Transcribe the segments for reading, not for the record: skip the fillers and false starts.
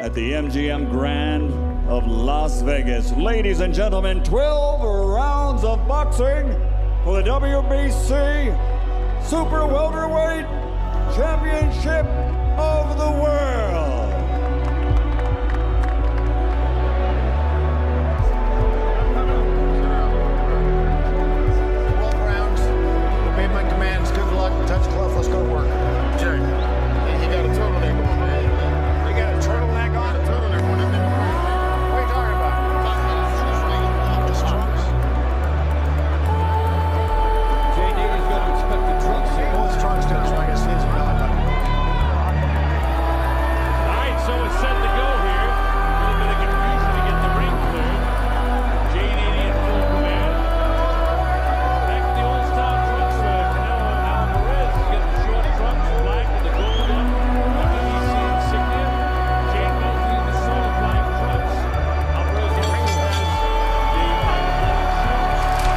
at the MGM Grand of Las Vegas. Ladies and gentlemen, 12 rounds of boxing for the WBC Super Welterweight Championship of the World. Touch glove, let's go to work. Sure. You got a turtleneck on, man. You got a turtleneck on? A turtleneck on. What are you talking about? His trunks. Jay Neely's going to expect the trunks. Pull his trunks down so I can see his belly button. All right, so it's set to go here. A little bit of confusion to get the ring cleared. Jay Neely in full command. Back to the old-style trunks for Canelo Alvarez. He's got the short trunks, black with the gold on. WBC insignia. Shane Mosley in the solid black trunks. Alvarez also has the black shoes.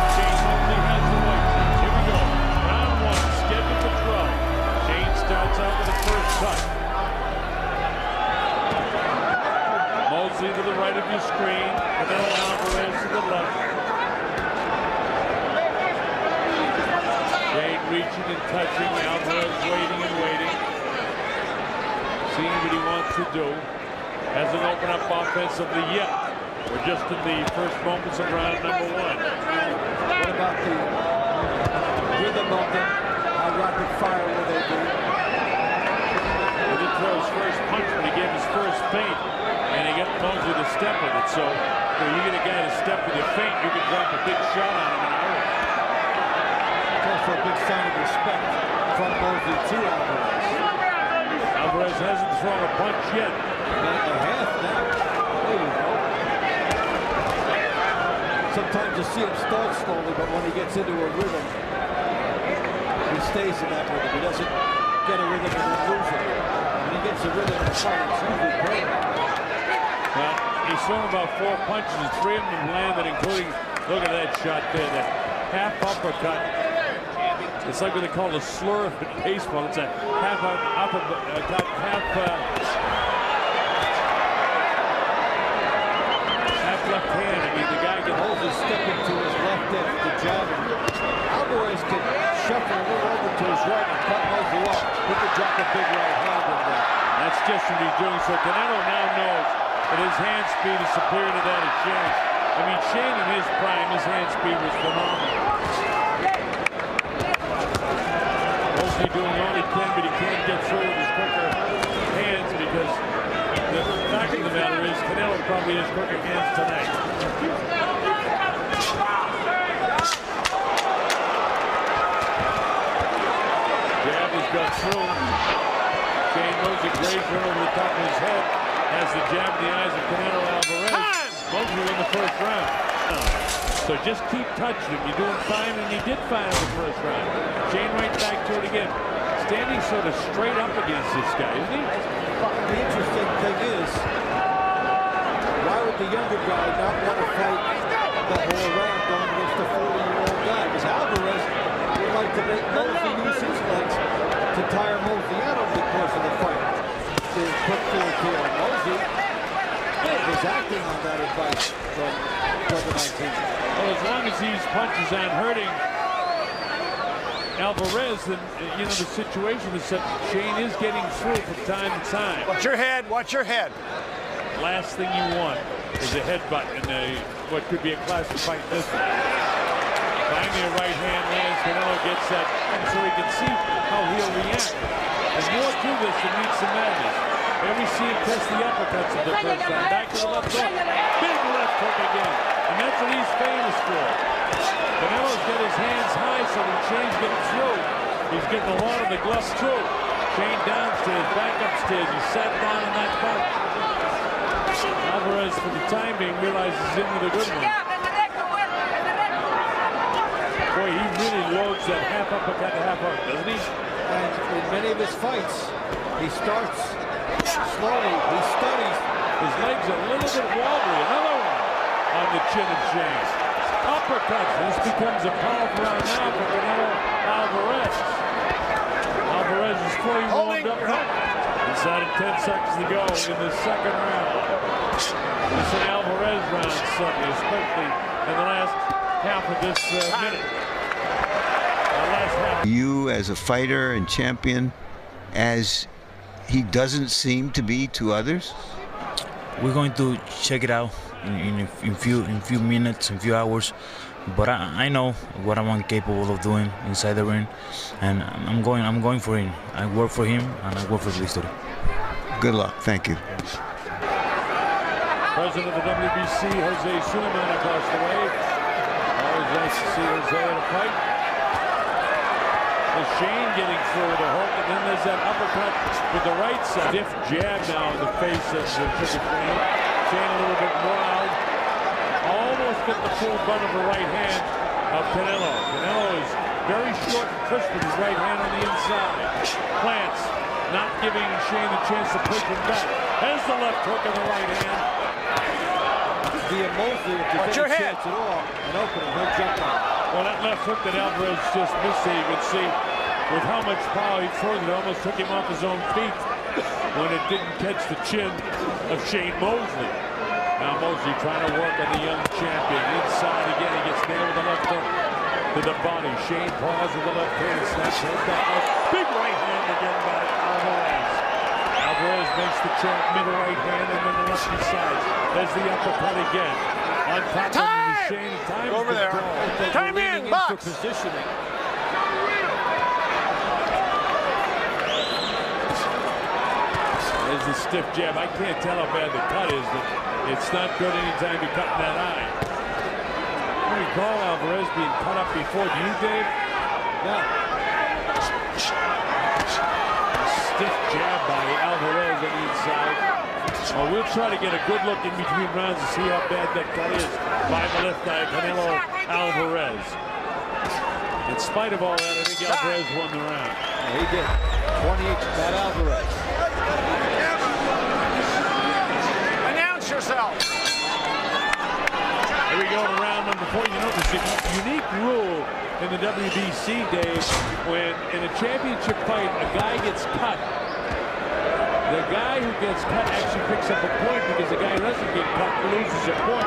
Shane Mosley has the white shoes. Here we go. Round one, scheduled for 12. Shane starts out with the first cut. Mosley to the right of your screen. Canelo Alvarez to the left. Shane reaching and touching. Alvarez waiting and waiting. Seeing what he wants to do. Hasn't opened up offensively yet. We're just in the first moments of round number one. What about the rhythm of them? How rapid fire will they be? He did throw his first punch when he gave his first feint. And he got Mosley to step with it. So when you get a guy to step with your feint, you can drop a big shot on him in a hurry. It's also a big sign of respect from Mosley to Alvarez. Alvarez hasn't thrown a punch yet. Minute and a half now. There you go. Sometimes you see him start slowly, but when he gets into a rhythm, he stays in that rhythm. He doesn't get a rhythm and then lose it. When he gets a rhythm in the fight, it's usually permanent. Well, he's thrown about 4 punches, and 3 of them landed, including, look at that shot there, that half uppercut. It's like what they call a slur in baseball. It's a half uppercut, half left hand. I mean, the guy can hold Mosley stepping to his left hip, the jab. Alvarez can shuffle a little over to his right and cut Mosley off. He could drop a big right hand in there. That's just what he's doing. So Canelo now knows that his hand speed is superior to that of Shane. I mean, Shane in his prime, his hand speed was phenomenal. Mosley doing all he can, but he can't get through with his quicker hands because the fact of the matter is Canelo probably has quicker hands tonight. Jab has got through. Shane Mosley grazed one over the top of his head. Has the jab in the eyes of Canelo Alvarez. Mosley in the first round. So just keep touching him. You're doing fine, and he did fine in the first round. Shane right back to it again. Standing sort of straight up against this guy, isn't he? The interesting thing is, why would the younger guy not want to fight the whole round going against the 40-year-old guy? Because Alvarez would like to make Mosley use his legs to tire Mosley out over the course of the fight. To put forward to him. Mosley is acting on that advice from Brother 19. Well, as long as these punches aren't hurting Alvarez, then, you know, the situation is that Shane is getting through from time to time. Watch your head, watch your head. Last thing you want is a headbutt in what could be a classic fight this one. Finally, a right hand lands. Canelo gets that, and so he can see how he'll react. There's more to this than meets the madness. There we see him test the uppercuts of the first time. Back to the left hook. Big left hook again. And that's what he's famous for. Canelo's got his hands high, so when Shane's getting through, he's getting a lot of the glove through. Shane downstairs, back upstairs. He sat down on that punch. Alvarez, for the time being, realizes he's in with a good one. Boy, he really loads that half uppercut to half hook, doesn't he? And in many of his fights, he starts slowly, he studies. His legs are a little bit wobbly. Another one on the chin of Shane. Uppercuts. This becomes a powerful round now for Canelo Alvarez. Alvarez is fully warmed up. Inside of 10 seconds to go in the second round. It's an Alvarez round, suddenly, especially in the last half of this minute. You as a fighter and champion, as he doesn't seem to be to others? We're going to check it out in few minutes, in few hours. But I know what I'm capable of doing inside the ring, and I'm going for him. I work for him, and I work for the victory. Good luck. Thank you. President of the WBC, Jose Suleiman, across the way. Always nice to see Jose in a fight. There's Shane getting through the hook, and then there's that uppercut with the right side. Stiff jab now in the face of the Shane. Shane a little bit wild. Almost get the full butt of the right hand of Canelo. Canelo is very short and crisp with his right hand on the inside. Plants, not giving Shane a chance to push him back. There's the left hook in the right hand. Mosley, if there's any chance at all, and open him, he'll jump on. Well, that left hook that Alvarez just missed there, you could see with how much power he throws it, almost took him off his own feet when it didn't catch the chin of Shane Mosley. Now Mosley trying to work on the young champion. Inside again, he gets nailed with the left hook to the body. Shane paws with the left hand, snaps head back up. Big right hand again by Alvarez. Alvarez makes the champ middle right hand and then the left side. There's the uppercut again. On top of Shane, time over there. Time in, box. Positioning. There's the stiff jab. I can't tell how bad the cut is, but it's not good anytime you're cutting that eye. I recall Alvarez being cut up before. Do you, Dave? Yeah. Stiff jab by Alvarez on the inside. Well, we'll try to get a good look in between rounds to see how bad that cut is by the left eye, Canelo Alvarez. In spite of all that, I think Alvarez won the round. Yeah, he did. 28 to Matt Alvarez. Announce yourself. Here we go to round number 4. You know, there's a unique rule in the WBC, Dave, when in a championship fight, a guy gets cut. The guy who gets cut actually picks up a point because the guy who doesn't get cut loses a point,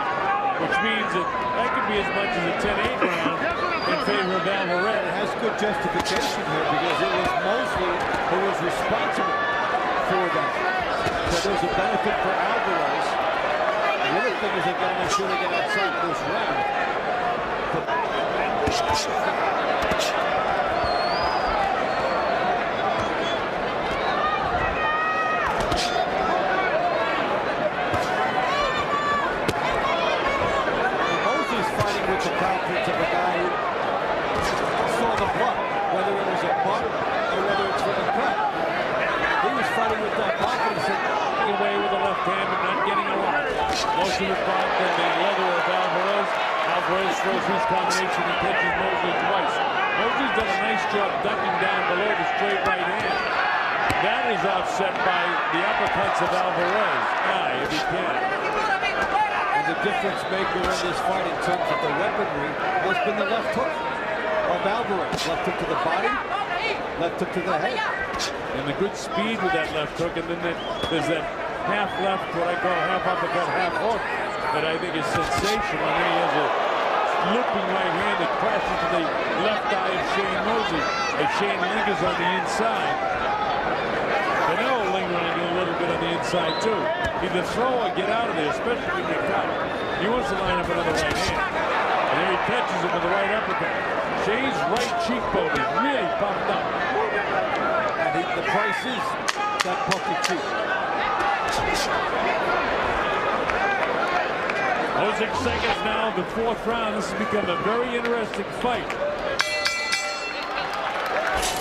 which means that could be as much as a 10-8 round in favor of Alvarez. It has good justification here because it was Mosley who was responsible for that. So there's a benefit for Alvarez. The other thing is they've got to make sure they get outside this round. The confidence of a guy who saw the blood, whether it was a butt or whether it's from a cut. He was fighting with that confidence and getting away with the left hand but not getting a lot. Most of the fight in the leather of Alvarez. Alvarez throws his combination and catches Mosley twice. Mosley's done a nice job ducking down below the straight right hand. That is offset by the uppercuts of Alvarez. If he can. the difference maker in this fight in terms of the weaponry has been the left hook of Alvarez. Left hook to the body, left hook to the head. And the good speed with that left hook, and then there's that half left, what I call half uppercut, half hook, that I think is sensational. And then he has a looping right hand that crashes to the left eye of Shane Mosley as Shane lingers on the inside. Canelo lingering a little bit on the inside too. Either throw or get out of there, especially when you're caught. He wants to line up another right hand. And there he catches him with the right uppercut. Shane's right cheekbone is really pumped up. And the price is that puffy cheek. 06 seconds now, the fourth round. This has become a very interesting fight.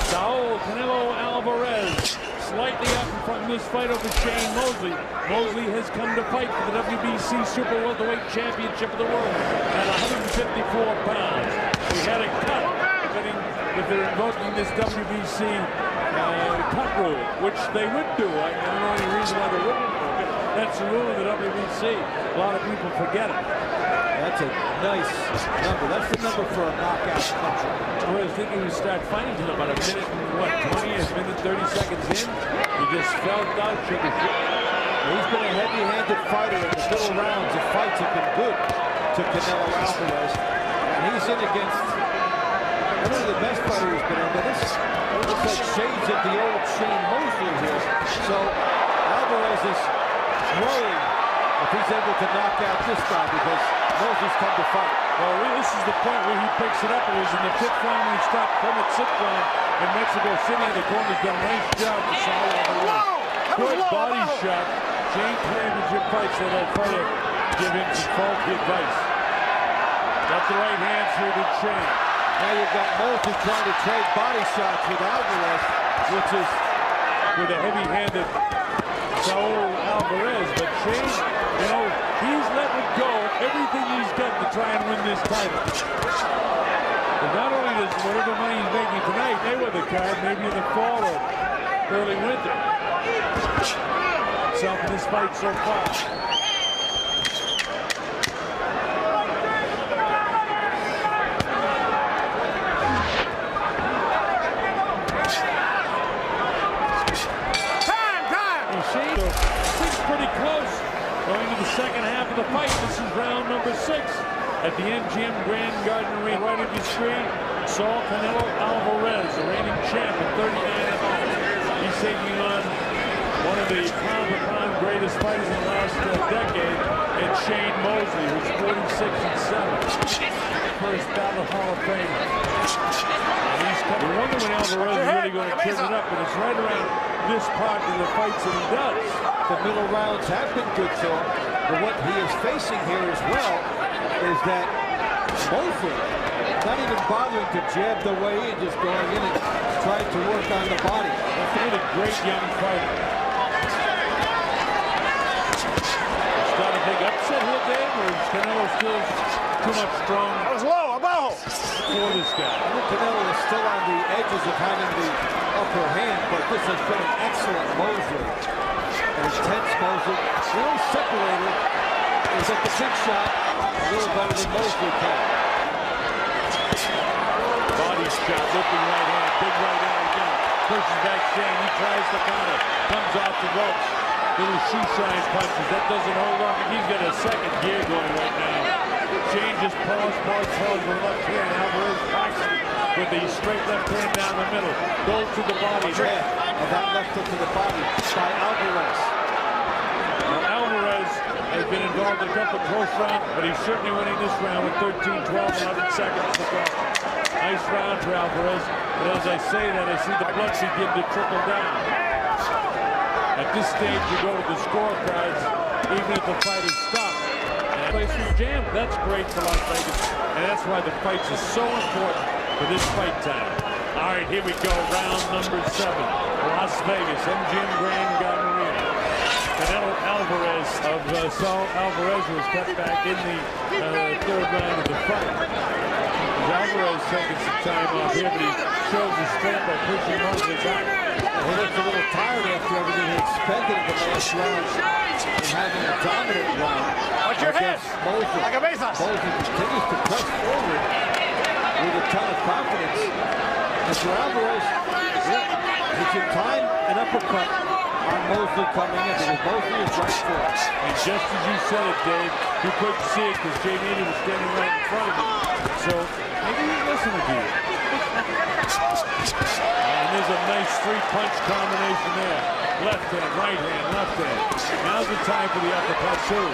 Saul Canelo Alvarez slightly up in front in this fight over Shane Mosley. Mosley has come to fight for the WBC Super Welterweight Championship of the world at 154 pounds. We had a cut, if they're invoking this WBC cut rule, which they would do. I don't know any reason why they wouldn't invoke it. That's the rule of the WBC. A lot of people forget it. That's a nice number. That's the number for a knockout puncher. I was thinking we start fighting in about a minute and what, 20, a minute 30 seconds in. He just felt out, shook his hip. He's been a heavy-handed fighter in the middle rounds. The fights have been good to Canelo Alvarez. And he's in against one of the best fighters he's been in. But this looks like shades of the old Shane Mosley here. So Alvarez is worried if he's able to knock out this guy because Mosley's come to fight. Well, this is the point where he picks it up. It was in the 5th round when he stopped Plymouth 6th round in Mexico City. The corner's done a nice job to Saul Alvarez. Good body shot. Shane championship fights that that fighter give him some faulty advice. Got the right hand through the chain. Now you've got Mosley trying to trade body shots with Alvarez, which is with a heavy-handed Saul Alvarez. But Shane, you know, he's letting go everything he's got to try and win this title. But not only does whatever money he's making tonight, Mayweather card, maybe in the fall or early winter. Himself in this fight so far. Pretty close going to the second half of the fight. This is round number 6 at the MGM Grand Garden Arena. Right at your screen, Saul Canelo Alvarez, the reigning champ at 39-0. He's taking on one of the pound-for-pound greatest fighters in the last decade, and Shane Mosley, who's 46-7. First ballot Hall of Fame. And he's coming. We wonder when Alvarez is really going to turn it up, and it's right around this part of the fights that he does. The middle rounds have been good to him, but what he is facing here as well is that Mosley not even bothering to jab the way in, just going in and trying to work on the body. That's a really great young fighter. It's got a big upset here, Dave, or is Canelo still too much strong? That was low, abajo. For this guy. I think Canelo is still on the edges of having the upper hand, but this has been an excellent Mosley. An intense Mosley. The only separator is that the big shot a little better than Mosley can. Body shot, looking right hand, big right hand again. Pushes back Shane, he tries to counter. Comes off the ropes. Little shoe shine punches. That doesn't hold on. He's got a second gear going right now. Shane just pause with the left hand. Alvarez boxing with the straight left hand down the middle. Goes to the body. And that left hook to the body by Alvarez. Now Alvarez has been involved in a couple of close rounds, but he's certainly winning this round with 13, 12, 11 seconds to go. Nice round for Alvarez. But as I say that, I see the blood begin to trickle down. At this stage, you go to the scorecards, even if the fight is stopped. And place is jammed. That's great for Las Vegas. And that's why the fights are so important for this fight time. All right, here we go. Round number 7. Las Vegas, MGM Grand Garden Arena. Canelo Alvarez of Saul Alvarez was cut back in the 3rd round of the fight. Alvarez taking some time off here, but he shows his strength by pushing Mosley back. He looks a little tired after everything he expended in the last round and having a dominant round. Watch your head. Mosley. Like a baseline. Mosley continues to press forward with a ton of confidence. And for Alvarez, he can time an uppercut on Mosley coming in because Mosley is right for it. And just as you said it, Dave, you couldn't see it because Jay Nady was standing right in front of him. So maybe he's listening to you. And there's a nice 3-punch combination there. Left hand, right hand, left hand. Now's the time for the uppercut too.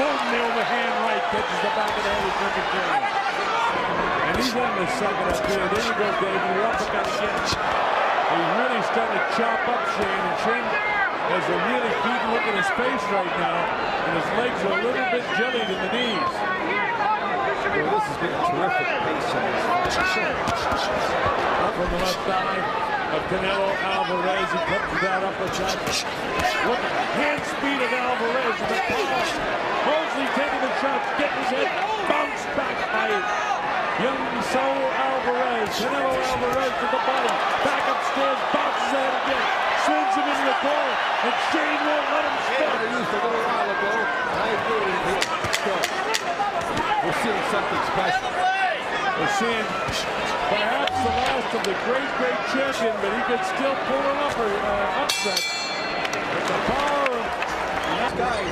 Boom, the overhand right catches the back of the head of Shane. And he's in the second up here. There you go, Dave. The uppercut again. He's really starting to chop up Shane, and Shane has a really beaten look in his face right now, and his legs are a little bit jellied in the knees. Well, this has been a terrific pace on this fight. Up from the left eye of Canelo Alvarez. He comes to that uppercut. Look at the hand speed of Alvarez in the power. Mosley taking the shots, getting his head bounced back by young Saul Alvarez. Canelo Alvarez to the body. Back upstairs, bounces ahead again. Swings him into the corner, and Shane won't let him stop. I used a little while ago. I agree with him. So we're seeing something special. We're seeing perhaps the last of the great champion, but he could still pull an upset. With the power of These guys,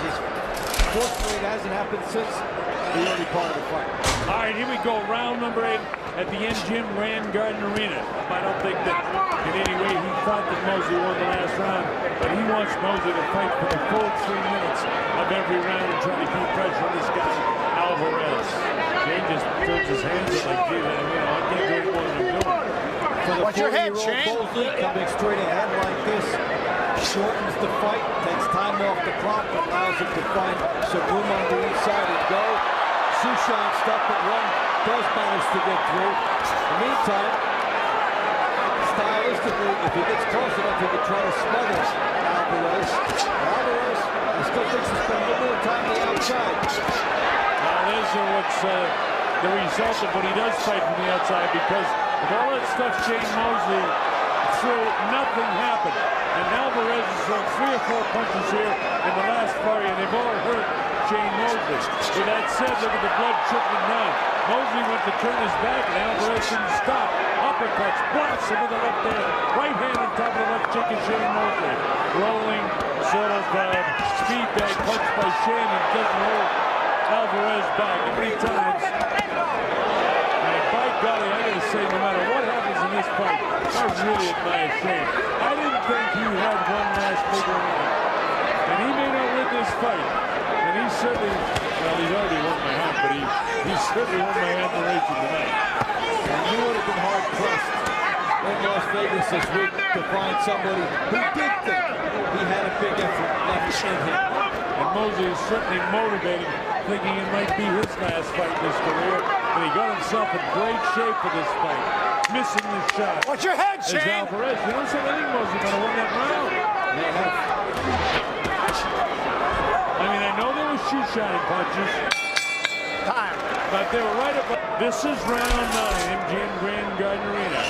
fortunately, it hasn't happened since the early part of the fight. All right, here we go. Round number 8 at the MGM Grand Garden Arena. I don't think that in any way he thought that Mosley won the last round, but he wants Mosley to fight for the full 3 minutes of every round and try to keep pressure on this guy, Alvarez. Shane just throws his hands up like, gee, I can't do any more than I'm doing. Watch your head, Shane. Mosley coming straight ahead like this shortens the fight, takes time off the clock, allows him to find some room on the inside and go. Shushan stuck at one, does manage to get through. In the meantime, stylistically, if he gets close enough, he can try to smother Alvarez. Alvarez, I still think he's spent a little more time on the outside. Now, those are what's the result of what he does fight from the outside, because of all that stuff Shane Mosley threw, nothing happened. And Alvarez has thrown 3 or 4 punches here in the last fight, and they've all hurt Shane Mosley. With that said, look at the blood trickling down. Mosley went to turn his back, and Alvarez didn't stop. Uppercuts, blasts him with the left hand. Right hand on top of the left cheek of Shane Mosley. Rolling sort of speed bag punch by Shane. He doesn't hold Alvarez back many times. And by golly, I gotta say, no matter what happens in this fight, I really admire Shane. I didn't think he had one last big round. And he may not win this fight. And he certainly, well, he's already won my heart, but he certainly won my admiration tonight. And you would have been hard-pressed in Las Vegas this week to find somebody who did think he had a big effort left in him. And Mosley is certainly motivated, thinking it might be his last fight in his career. And he got himself in great shape for this fight. Missing the shot. Watch your head, As Shane. Alvarez, you don't say anything, Mosley going to win that round. I mean, I know there were shoe-shining punches. Time. But they were right about. This is round 9, MGM Grand Garden Arena.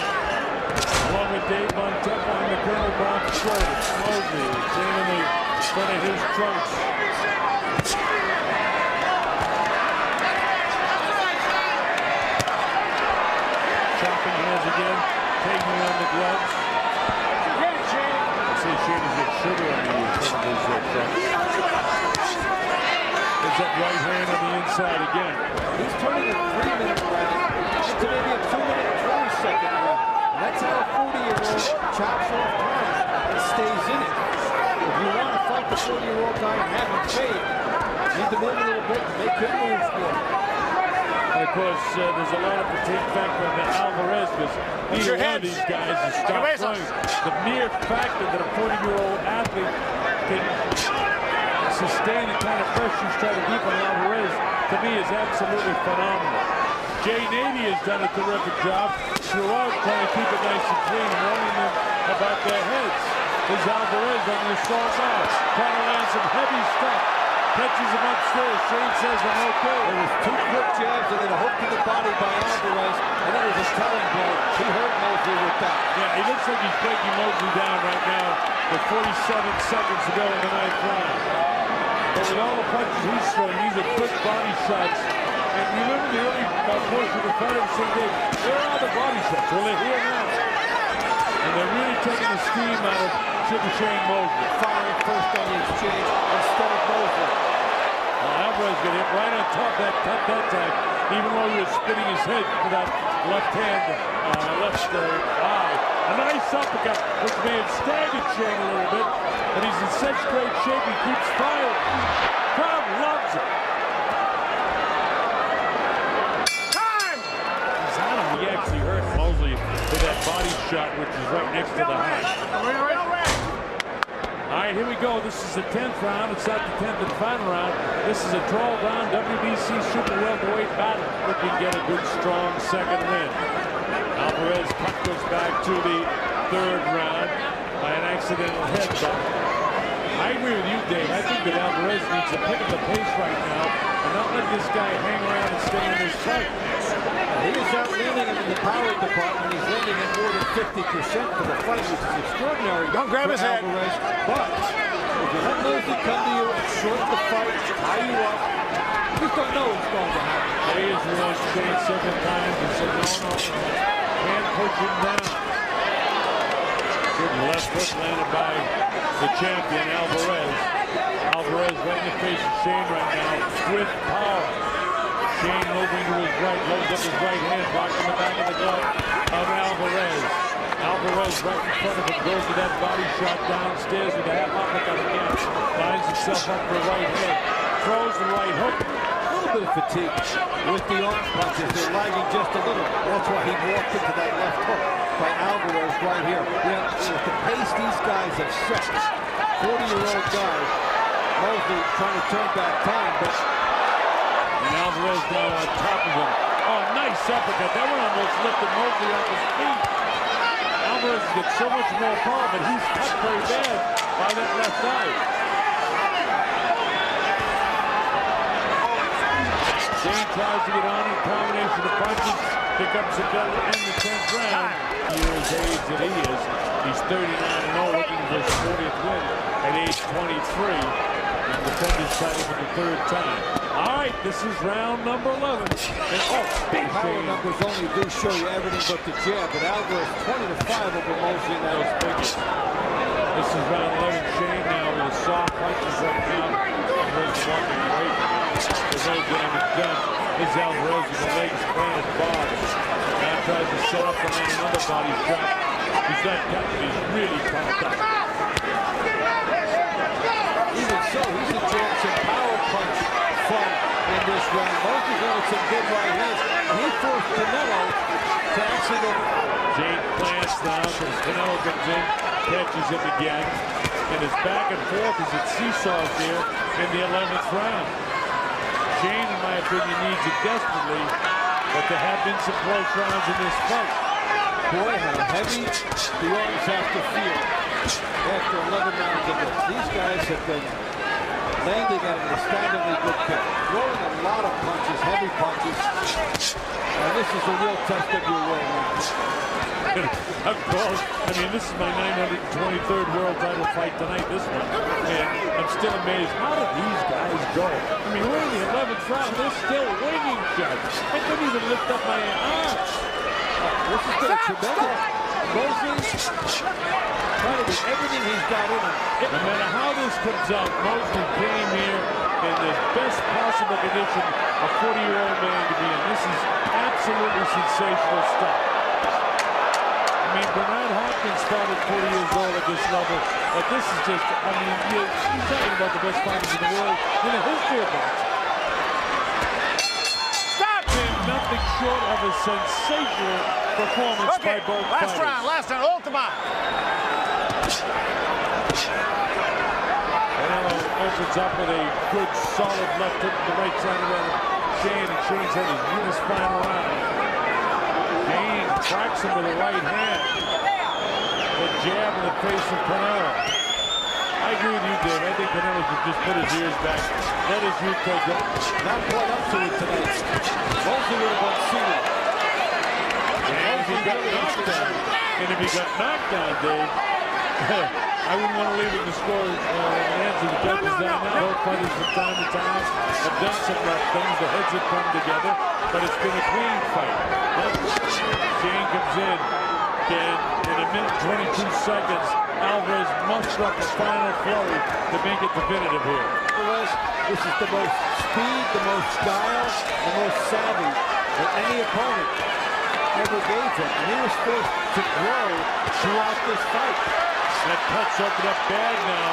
Along with Dave Montempo and the Colonel Bob Schroeder. Mosley cleaning the front of his trunks. Chopping hands again, taking on the gloves. See, Shane has got sugar on the front of his trunks. There's that right hand on the inside again. He's turning a 3-minute round into maybe a 2-minute, 20-second round. And that's how a 40-year-old chops off time and stays in it. If you want to fight the 40-year-old guy and have him fade, you need to move a little bit and make him move more. And of course, there's a lot of fatigue factor on the Alvarez, because neither one of these guys has stopped running. The mere fact that a 40-year-old athlete can sustain the kind of pressure he's trying to keep on Alvarez, to me, is absolutely phenomenal. Jay Nady has done a terrific job throughout, trying to keep it nice and clean and warning them about their heads. There's Alvarez on the assault now, trying to land some heavy stuff. Catches him upstairs. Shane says, I'm okay. There was 2 quick jabs and then a hook to the body by Alvarez, and then there's a telling blow. He hurt Mosley with that. Yeah, he looks like he's breaking Mosley down right now with 47 seconds to go in the 9th round. But with all the punches he's throwing, these are quick body shots. And you remember the early portion of the fight, I'm saying, where are the body shots? Well, they're here now. And they're really taking the steam out of Shane Mosley. Firing first on the exchange instead of Mosley. Alvarez got hit right on top of that time, even though he was spinning his head with that left hand, left eye. A nice uppercut, which may have staggered Shane a little bit, but he's in such great shape, he keeps firing. Crowd loves it. Time. He actually hurt Mosley with that body shot, which is right next to the heart. All right, here we go. This is the 10th round. It's not the 10th and final round. This is a 12-round WBC super welterweight battle. Looking to get a good, strong second win. Alvarez puck goes back to the 3rd round by an accidental headbutt. I agree with you, Dave. I think that Alvarez needs to pick up the pace right now and not let this guy hang around and stay in this fight. He is out leaning him in the power department. He's leaning in more than 50% for the fight, which is extraordinary. Don't grab his head. Alvarez. But if you let Mosley come to you and short the fight, tie you up, you just don't know what's going to happen. It Hayes warned Shane several times and said, no, can't push him down. Good left hook landed by the champion, Alvarez. Alvarez right in the face of Shane right now with power. Shane moving to his right, loads up his right hand, blocking the back of the glove of Alvarez. Alvarez right in front of him, goes to that body shot downstairs with a half uppercut again. Lines himself up for the right hand, throws the right hook. A little bit of fatigue with the arm punches. They're lagging just a little. That's why he walked into that left hook by Alvarez right here. Yeah, with the pace these guys have set, 40-year-old guy, Mosley trying to turn back time, but and Alvarez now on top of him. Oh, nice uppercut. That one almost lifted Mosley off his feet. Alvarez gets so much more power, but he's cut very bad by that left eye. Shane tries to get on in combination of punches, pick up some belt in the 10th round. Years age that he is. He's 39-0, looking for his 40th win at age 23. And defend his title for the 3rd time. All right, this is round number 11. And big power numbers only do show you everything but the jab, but Alvarez 20-5 over Mosley in those figures. This is round 11. Shane now with a soft punches right now. Alvarez walking away. There's no damage done. Is Alvarez with the legs planted bars. Now tries to set up and land another body shot. He's not catching. He's really pumped up. Even so, he's enjoying some power punch fun in this round. Mosley's got some good right hands, and he forced Canelo to actually go. Shane plants now because Canelo comes in, catches him again, and is back and forth as it seesaws here in the 11th round. Shane, in my opinion, needs it desperately, but there have been some close rounds in this fight. Boy, how heavy the arms have to feel after 11 rounds of this. These guys have been landing at an astoundingly good clip, throwing a lot of punches, heavy punches, and this is a real test of your will. Of course, I mean, this is my 923rd world title fight tonight, this one, and I'm still amazed. How did these guys go? I mean, we're in the 11th round, they're still winging shots. I couldn't even lift up my arms. This has been a tremendous. Mosley trying to get everything he's got in him. No matter how this comes out, Mosley came here in the best possible condition a 40-year-old man to be in. This is absolutely sensational stuff. I mean, Bernard Hopkins started 40 years old at this level, but this is just, I mean, you're talking about the best fighters in the world in the history of boxing. Nothing short of a sensational performance by both fighters. Last round, Ultima. Canelo opens up with a good, solid left hook to the right side of Shane, and Shane's had his winners final round. Shane cracks him with the right hand. The jab in the face of Canelo. I agree with you, Dave. I think Canelo should just put his ears back. Let his youth take it. Not quite up to it tonight. Mosley would have been seated. And if he got knocked down, Dave, I wouldn't want to leave it in the score and answer the judges down now. Both fighters from time to time have done some rough things. The heads have come together, but it's been a clean fight. Shane comes in, and in a minute 22 seconds, Alvarez mustered up a final flurry to make it definitive here. This is the most speed, the most style, the most savvy that any opponent ever gave him. And he was forced to grow throughout this fight. That cuts opened up bad now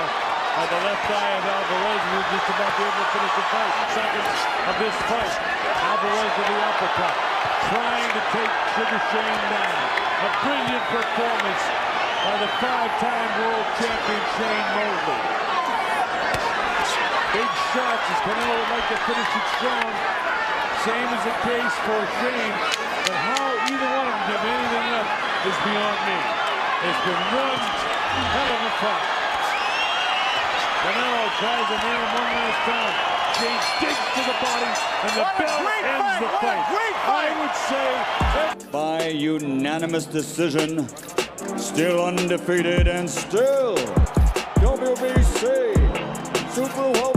on the left eye of Alvarez. He was just about to be able to finish the fight. Seconds of this fight. Alvarez with the uppercut, trying to take Sugar Shane down. A brilliant performance by the 5-time world champion Shane Mosley. Big shots as Canelo would like to finish it strong. Same as the case for Shane, but how either one of them give anything up is beyond me. It's been one hell of a fight. Canelo tries to nail him one last time. Shane digs to the body, and the bell ends the fight. I would say by unanimous decision, still undefeated and still WBC Super Welterweight